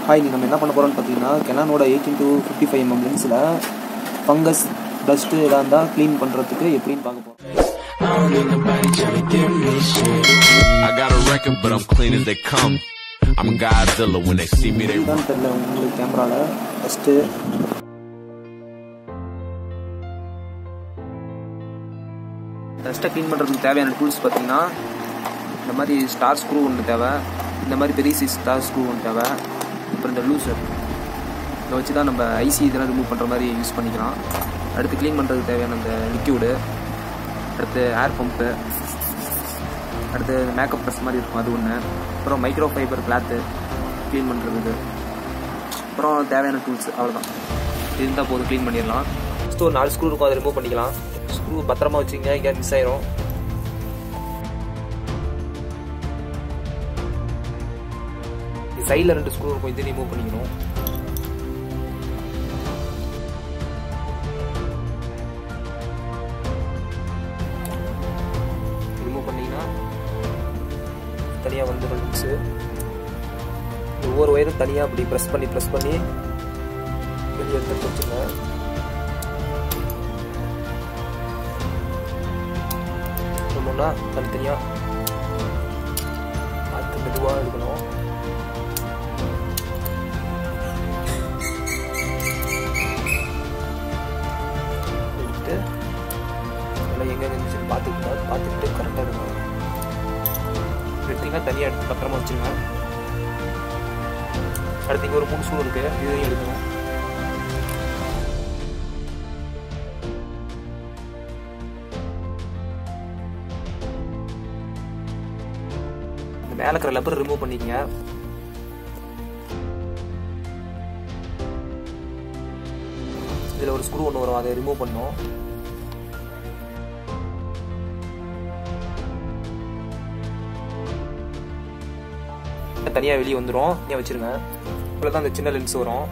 Hi, நீ நம்ம என்ன பண்ண போகிறோம்னு பார்த்தீங்கன்னா கெனானோட 18-55mm லென்ஸில் ஃபங்கஸ் டஸ்ட்டு எதாக இருந்தால் க்ளீன் பண்ணுறதுக்கு எப்படின்னு பார்க்க போகிறோம். இதுதான் தெரியல உங்களுக்கு கேமராவில் டஸ்ட்டு டஸ்ட்டை க்ளீன் பண்ணுறதுக்கு தேவையான டூல்ஸ் பார்த்தீங்கன்னா இந்த மாதிரி ஸ்டார் ஸ்க்ரூ ஒன்று தேவை, இந்த மாதிரி பெரிய சைஸ் ஸ்டார் ஸ்க்ரூ ஒன்று தேவை, அப்புறம் இந்த லூசர் இதை வச்சு தான் நம்ம ஐசி இதெல்லாம் ரிமூவ் பண்ணுற மாதிரி யூஸ் பண்ணிக்கலாம். அடுத்து க்ளீன் பண்ணுறதுக்கு தேவையான அந்த லிக்யூடு, அடுத்து ஏர் பம்ப்பு, அடுத்து மேக்கப் ப்ரெஸ் மாதிரி இருக்கும் அது ஒன்று, அப்புறம் மைக்ரோ ஃபைபர் கிளாத்து க்ளீன் பண்ணுறதுக்கு, அப்புறம் தேவையான டூல்ஸ் அவ்வளோதான். இது இருந்தால் போதும், க்ளீன் பண்ணிடலாம். ஃபஸ்ட்டு ஒரு 4 ஸ்க்ரூ இருக்கும், அதை ரிமூவ் பண்ணிக்கலாம். ஸ்க்ரூ பத்திரமா வச்சுங்க, எங்கேயா மிஸ் ஆயிரும். சைடில் 2 ஸ்க்ரூ இருக்கும், இது ரிமூவ் பண்ணிக்கணும். ரிமூவ் பண்ணிங்கன்னா தனியாக வந்து லென்ஸு ஒவ்வொரு ஒயரும் தனியாக அப்படி ப்ரெஸ் பண்ணி வெளியே எடுத்து வச்சுங்க. ஒன்றுன்னா தனித்தனியாக பார்த்து மெதுவாக இருக்கணும். எங்கே இருந்துச்சுன்னு பார்த்துக்கிட்டு கரெக்டாக இருக்கும். எடுத்தீங்கன்னா தனியாக எடுத்து பத்திரமா வச்சுருங்க. அடுத்து இங்கே ஒரு 3 ஸ்க்ரூ இருக்குது, இதையும் எடுக்கணும். இந்த மேலே இருக்கிற லப்பர் ரிமூவ் பண்ணிக்கங்க. இதில் ஒரு ஸ்க்ரூ ஒன்று வரும், அதை ரிமூவ் பண்ணணும். தனியாக வெளியே வந்துடும், தனியாக வச்சுருங்க. இவ்வளோ தான் அந்த சின்ன லென்ஸ் வரும்.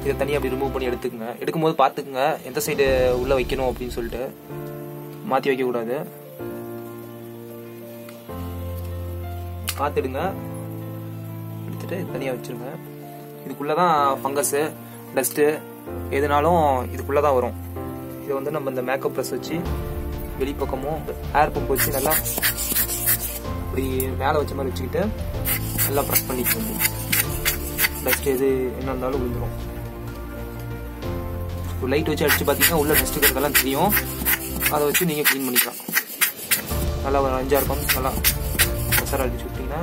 இதை தனியாக அப்படி ரிமூவ் பண்ணி எடுத்துக்கங்க. எடுக்கும்போது பார்த்துக்குங்க எந்த சைடு உள்ளே வைக்கணும் அப்படின்னு சொல்லிட்டு மாற்றி வைக்கக்கூடாது. பார்த்துடுங்க, எடுத்துட்டு தனியாக வச்சுருங்க. இதுக்குள்ளே தான் ஃபங்கஸு டஸ்ட்டு எதுனாலும் இதுக்குள்ளே தான் வரும். இதை வந்து நம்ம இந்த மேக்கப் ப்ரெஸ் வச்சு வெளிப்பக்கமும் ஏர் பம்ப் வச்சு நல்லா இப்படி மேலே வச்ச மாதிரி வச்சுக்கிட்டு நல்லா ப்ரெஸ் பண்ணிக்கணும். டஸ்ட் எது என்ன இருந்தாலும் விழுந்துடும். ஒரு லைட் வச்சு அடிச்சு பார்த்தீங்கன்னா உள்ள டஸ்ட் இருக்கிறதெல்லாம் தெரியும். அதை வச்சு நீங்கள் க்ளீன் பண்ணிக்கலாம். நல்லா ஒரு 5-6 பம்ப் நல்லா ப்ரெஷர் அடிச்சு விட்டிங்கன்னா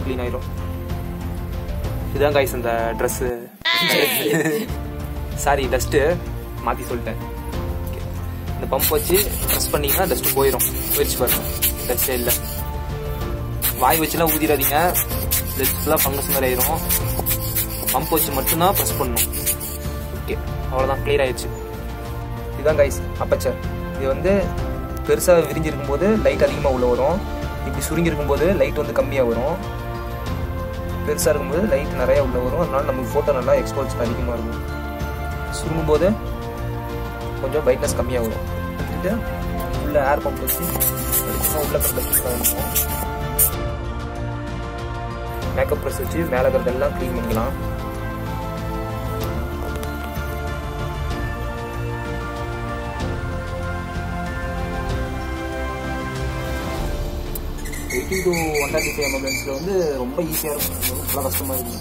க்ளீன் ஆயிடும். இதுதான் கைஸ் அந்த ட்ரெஸ்ஸு சாரி டஸ்ட்டு மாற்றி சொல்லிட்டேன். இந்த பம்ப் வச்சு ப்ரெஸ் பண்ணிங்கன்னா டஸ்ட்டு போயிடுச்சு பாருங்க, டஸ்ட்டே இல்லை. வாய் வச்சுலாம் ஊதிடாதீங்க, லென்ஸ் ஃபுல்லாக ஃபங்கஸ் மாதிரி ஆயிரும். பம்ப் வச்சு மட்டும்தான் ப்ரெஸ் பண்ணணும். ஓகே, அவ்வளோதான், கிளியர் ஆயிடுச்சு. இதுதான் கைஸ் அப்பச்சர். இது வந்து பெருசாக விரிஞ்சிருக்கும் போது லைட் அதிகமாக உள்ள வரும், இப்படி சுருங்கிருக்கும் போது லைட் வந்து கம்மியாக வரும். பெருசாக இருக்கும்போது லைட் நிறையா உள்ள வரும். அதனால நமக்கு ஃபோட்டோ நல்லா எக்ஸ்போசர் அதிகமாக இருக்கும். சுருங்கும் போது கொஞ்சம் பிரைட்னஸ் கம்மியாக வரும். எடுத்துகிட்டு உள்ள ஏர் பம்ப் வச்சு உள்ள இருக்கும். மேக்கப் ப்ரெஸ் வச்சு மேலே இருக்கிறதெல்லாம் க்ளீன் பண்ணிக்கலாம். to 135mm லென்ஸில் வந்து ரொம்ப ஈஸியாக இருக்கும், ரொம்ப கஷ்டமாக இருக்கும்.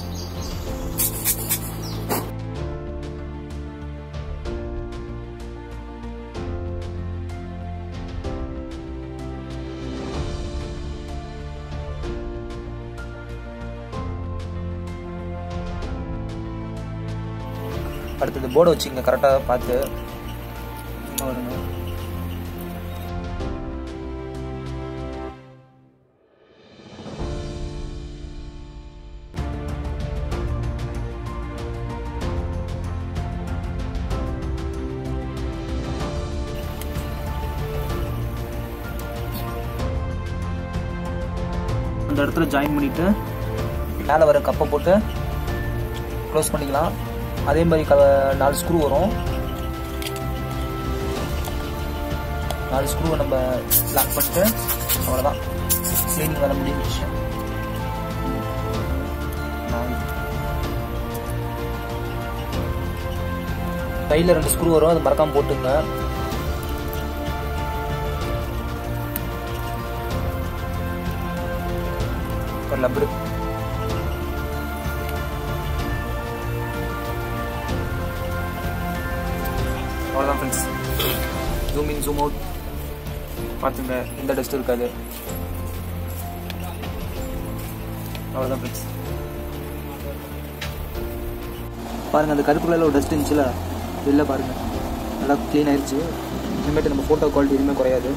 அடுத்தது போர்டை வச்சுங்க, கரெக்டாக பார்த்து வருங்க. அந்த இடத்துல ஜாயின் பண்ணிட்டு மேலே வர கப்பை போட்டு க்ளோஸ் பண்ணிக்கலாம். அதே மாதிரி 4 ஸ்க்ரூ வரும். 4 ஸ்க்ரூவை நம்ம லாக் பண்ணிட்டு அவ்வளோதான், க்ளீனிங் வர முடியும். கையில் 2 ஸ்க்ரூ வரும், அது மறக்காமல் போட்டுங்க. ஒரு லப்பரு. அவ்வளோதான் friends. Zoom in zoom out பார்த்துங்க, எந்த டஸ்ட்டும் இருக்காது. அவ்வளோதான் ஃப்ரெண்ட்ஸ். பாருங்கள், அந்த கருப்பு கலரில் ஒரு டஸ்ட் இருந்துச்சுல, வெளில பாருங்கள், நல்லா க்ளீன் ஆயிடுச்சு. இனிமேட்டு நம்ம ஃபோட்டோ குவாலிட்டி எதுவுமே குறையாது.